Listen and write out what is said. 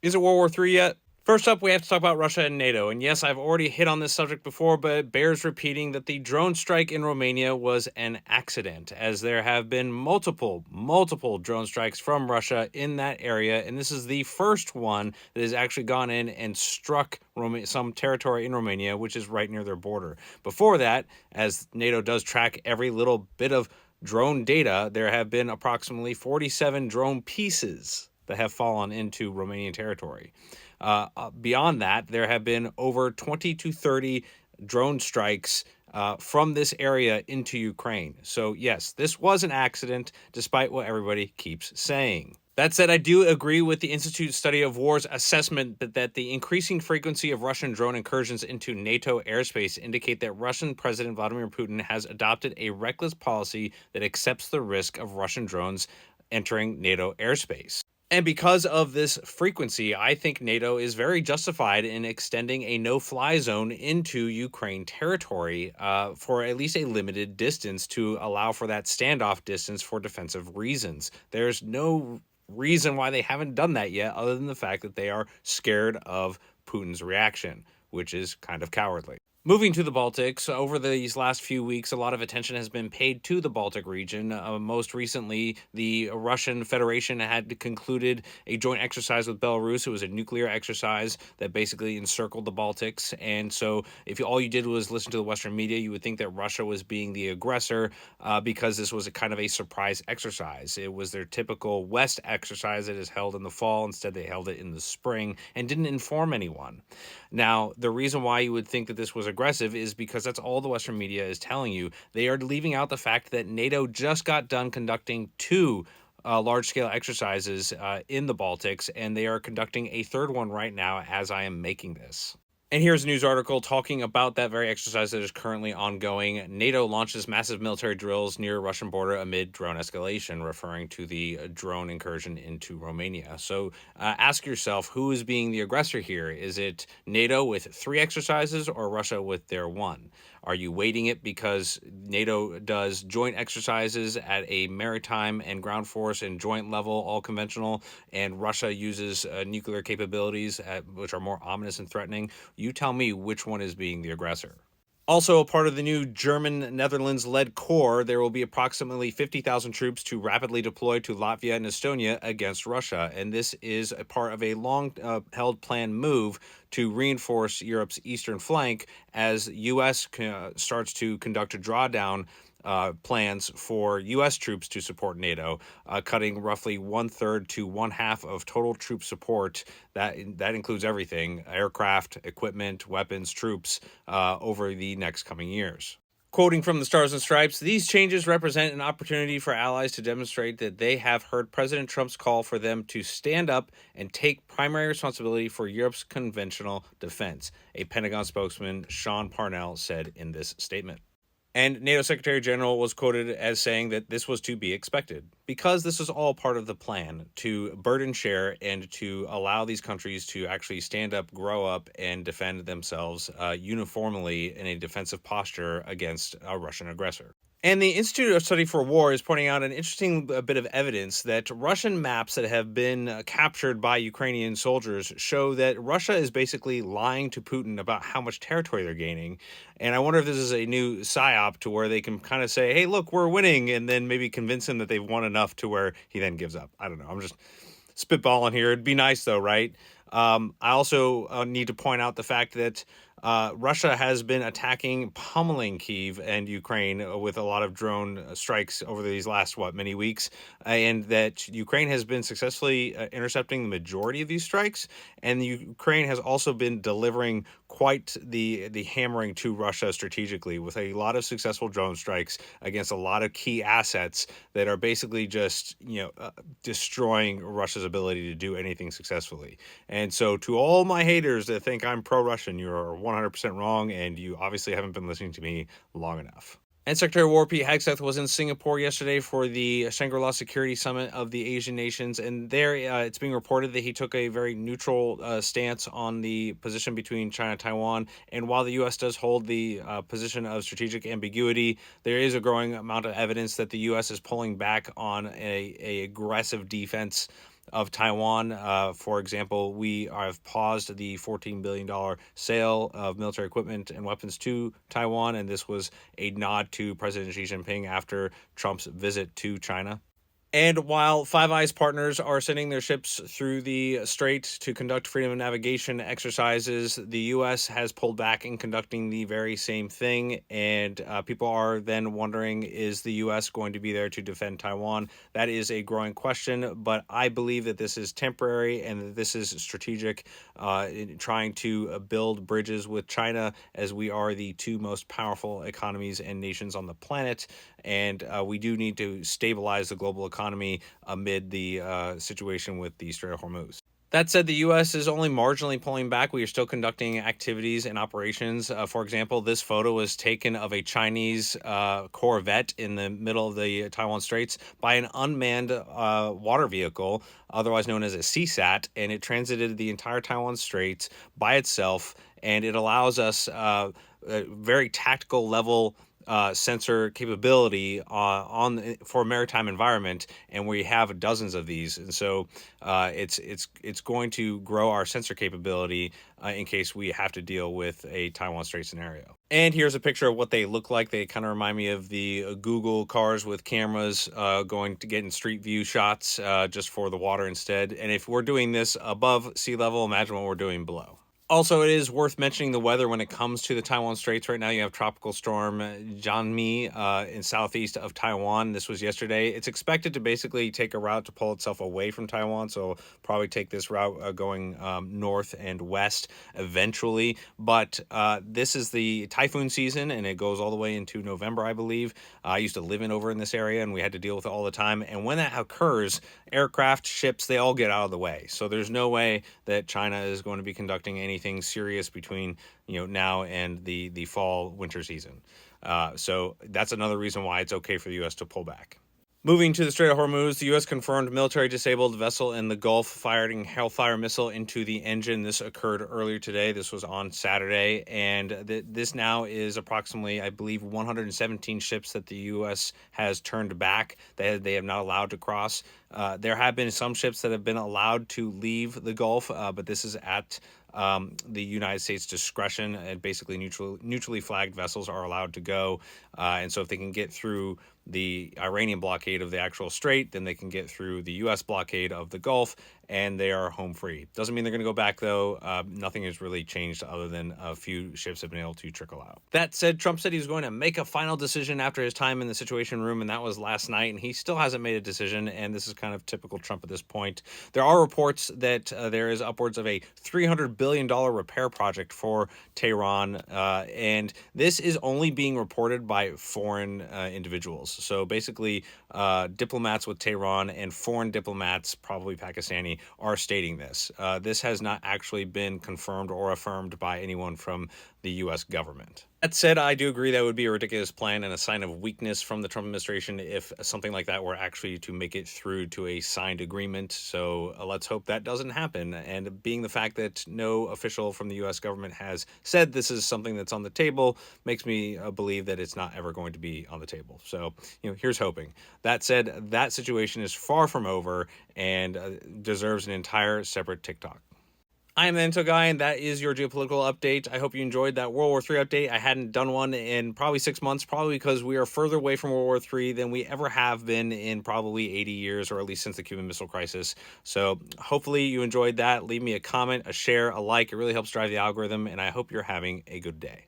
Is it World War III yet? First up, we have to talk about Russia and NATO. And yes, I've already hit on this subject before, but it bears repeating that the drone strike in Romania was an accident, as there have been multiple drone strikes from Russia in that area. And this is the first one that has actually gone in and struck some territory in Romania, which is right near their border. Before that, as NATO does track every little bit of drone data, there have been approximately 47 drone pieces that have fallen into Romanian territory. Beyond that, there have been over 20 to 30 drone strikes from this area into Ukraine. So, yes, this was an accident, despite what everybody keeps saying. That said, I do agree with the Institute Study of War's assessment that the increasing frequency of Russian drone incursions into NATO airspace indicate that Russian President Vladimir Putin has adopted a reckless policy that accepts the risk of Russian drones entering NATO airspace. And because of this frequency, I think NATO is very justified in extending a no-fly zone into Ukraine territory for at least a limited distance to allow for that standoff distance for defensive reasons. There's no reason why they haven't done that yet, other than the fact that they are scared of Putin's reaction, which is kind of cowardly. Moving to the Baltics, over these last few weeks, a lot of attention has been paid to the Baltic region. Most recently, the Russian Federation had concluded a joint exercise with Belarus. It was a nuclear exercise that basically encircled the Baltics. And so, if all you did was listen to the Western media, you would think that Russia was being the aggressor because this was a kind of a surprise exercise. It was their typical West exercise that is held in the fall. Instead, they held it in the spring and didn't inform anyone. Now, the reason why you would think that this was aggressive is because that's all the Western media is telling you. They are leaving out the fact that NATO just got done conducting two large-scale exercises in the Baltics, and they are conducting a third one right now as I am making this. And here's a news article talking about that very exercise that is currently ongoing. NATO launches massive military drills near Russian border amid drone escalation, referring to the drone incursion into Romania. So ask yourself, who is being the aggressor here? Is it NATO with 3 exercises or Russia with their 1? Are you waiting it because NATO does joint exercises at a maritime and ground force and joint level, all conventional, and Russia uses nuclear capabilities which are more ominous and threatening? You tell me which one is being the aggressor. Also, a part of the new German-Netherlands-led core, there will be approximately 50,000 troops to rapidly deploy to Latvia and Estonia against Russia. And this is a part of a long-held planned move to reinforce Europe's eastern flank as U.S. starts to conduct a drawdown plans for U.S. troops to support NATO, cutting roughly 1/3 to 1/2 of total troop support. That includes everything: aircraft, equipment, weapons, troops, over the next coming years. Quoting from the Stars and Stripes, these changes represent an opportunity for allies to demonstrate that they have heard President Trump's call for them to stand up and take primary responsibility for Europe's conventional defense, a Pentagon spokesman, Sean Parnell, said in this statement. And NATO Secretary General was quoted as saying that this was to be expected because this was all part of the plan to burden share and to allow these countries to actually stand up, grow up, and defend themselves uniformly in a defensive posture against a Russian aggressor. And the Institute of Study for War is pointing out an interesting bit of evidence that Russian maps that have been captured by Ukrainian soldiers show that Russia is basically lying to Putin about how much territory they're gaining. And I wonder if this is a new psyop to where they can kind of say, hey, look, we're winning, and then maybe convince him that they've won enough to where he then gives up. I don't know. I'm just spitballing here. It'd be nice, though, right? I also need to point out the fact that Russia has been attacking, pummeling Kyiv and Ukraine with a lot of drone strikes over these last, many weeks, and that Ukraine has been successfully intercepting the majority of these strikes, and Ukraine has also been delivering quite the hammering to Russia strategically with a lot of successful drone strikes against a lot of key assets that are basically just, destroying Russia's ability to do anything successfully. And so to all my haters that think I'm pro-Russian, you're 100% wrong, and you obviously haven't been listening to me long enough. And Secretary of War Pete Hegseth was in Singapore yesterday for the Shangri-La Security Summit of the Asian nations, and there it's being reported that he took a very neutral stance on the position between China and Taiwan. And while the U.S. does hold the position of strategic ambiguity, there is a growing amount of evidence that the U.S. is pulling back on a aggressive defense of Taiwan. For example, we have paused the $14 billion sale of military equipment and weapons to Taiwan, and this was a nod to President Xi Jinping after Trump's visit to China. And while Five Eyes partners are sending their ships through the strait to conduct freedom of navigation exercises, the U.S. has pulled back in conducting the very same thing. And people are then wondering, is the U.S. going to be there to defend Taiwan? That is a growing question, but I believe that this is temporary and that this is strategic in trying to build bridges with China, as we are the two most powerful economies and nations on the planet. And we do need to stabilize the global economy amid the situation with the Strait of Hormuz. That said, the U.S. is only marginally pulling back. We are still conducting activities and operations. For example, this photo was taken of a Chinese corvette in the middle of the Taiwan Straits by an unmanned water vehicle, otherwise known as a CSAT, and it transited the entire Taiwan Straits by itself, and it allows us a very tactical level sensor capability for a maritime environment, and we have dozens of these, and so it's going to grow our sensor capability in case we have to deal with a Taiwan Strait scenario. And here's a picture of what they look like. They kind of remind me of the Google cars with cameras going to get in street view shots just for the water instead. And if we're doing this above sea level, imagine what we're doing below. Also, it is worth mentioning the weather when it comes to the Taiwan Straits. Right now, you have Tropical Storm Janmi in southeast of Taiwan. This was yesterday. It's expected to basically take a route to pull itself away from Taiwan, so probably take this route going north and west eventually. But this is the typhoon season, and it goes all the way into November, I believe. I used to live over in this area, and we had to deal with it all the time. And when that occurs, aircraft, ships, they all get out of the way. So there's no way that China is going to be conducting anything serious between now and the fall winter season. So that's another reason why it's okay for the U.S. to pull back. Moving to the Strait of Hormuz, the U.S. confirmed military disabled vessel in the Gulf firing Hellfire missile into the engine. This occurred earlier today. This was on Saturday, and this now is approximately, I believe, 117 ships that the U.S. has turned back that they have not allowed to cross. There have been some ships that have been allowed to leave the Gulf, but this is at the United States discretion, and basically neutrally flagged vessels are allowed to go. And so if they can get through the Iranian blockade of the actual strait, then they can get through the U.S. blockade of the Gulf, and they are home free. Doesn't mean they're going to go back, though. Nothing has really changed other than a few ships have been able to trickle out. That said, Trump said he was going to make a final decision after his time in the Situation Room, and that was last night, and he still hasn't made a decision, and this is kind of typical Trump at this point. There are reports that there is upwards of a $300 billion repair project for Tehran, and this is only being reported by foreign individuals. So basically, diplomats with Tehran and foreign diplomats, probably Pakistani, are stating this. This has not actually been confirmed or affirmed by anyone from the U.S. government. That said, I do agree that would be a ridiculous plan and a sign of weakness from the Trump administration if something like that were actually to make it through to a signed agreement. So let's hope that doesn't happen. And being the fact that no official from the U.S. government has said this is something that's on the table makes me believe that it's not ever going to be on the table. So, here's hoping. That said, that situation is far from over and deserves an entire separate TikTok. I am the Intel Guy, and that is your geopolitical update. I hope you enjoyed that World War III update. I hadn't done one in probably 6 months, probably because we are further away from World War III than we ever have been in probably 80 years, or at least since the Cuban Missile Crisis. So hopefully you enjoyed that. Leave me a comment, a share, a like. It really helps drive the algorithm, and I hope you're having a good day.